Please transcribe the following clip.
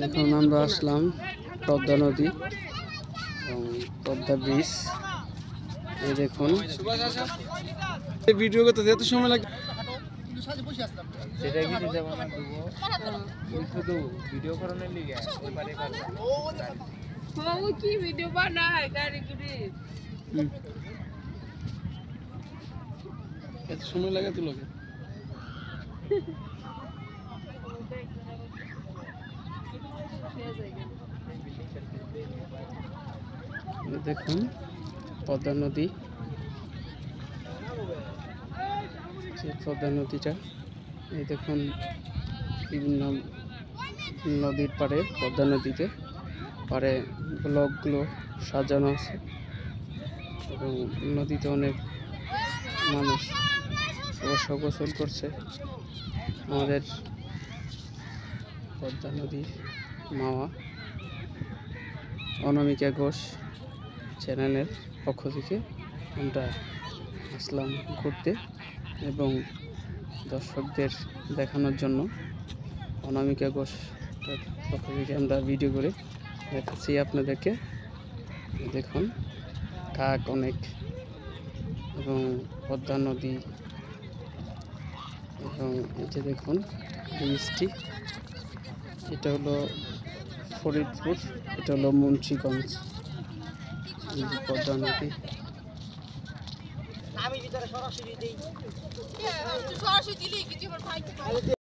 এখন আমরা আসলাম পদ্মা নদী এবং পদ্মা ব্রিজ। এই দেখুন ভিডিও করতে এত সময় লাগে সেটা কিছু যাব না শুধু ভিডিও করানোর লিগে এবারে ও কি ভিডিও বানায় গাড়ি করে এত সময় লাগে তো লোকে দেখুন পদ্মা নদী, যে পদ্মা নদীটা এই দেখুন বিভিন্ন নদীর পাড়ে পদ্মা নদীতে পাড়ে ব্লকগুলো সাজানো আছে এবং নদীতে অনেক মানুষ অবশ্য গোসল করছে। আমাদের পদ্মা নদীর মাওয়া অনামিকা ঘোষ চ্যানেলের পক্ষ থেকে আমরা আসলাম ঘুরতে এবং দর্শকদের দেখানোর জন্য অনামিকা ঘোষ পক্ষ থেকে আমরা ভিডিও করে দেখাচ্ছি আপনাদেরকে। দেখুন কাক অনেক এবং পদ্মা নদী এবং এই যে দেখুন ব্রিজটি, এটা হলো ফরিদপুর, এটা হলো মুন্সিগঞ্জ। পদ্মা নদী আমি ভিতরে সরাসরি দেই সরাসরি দিলেই কিছু আমার ভাই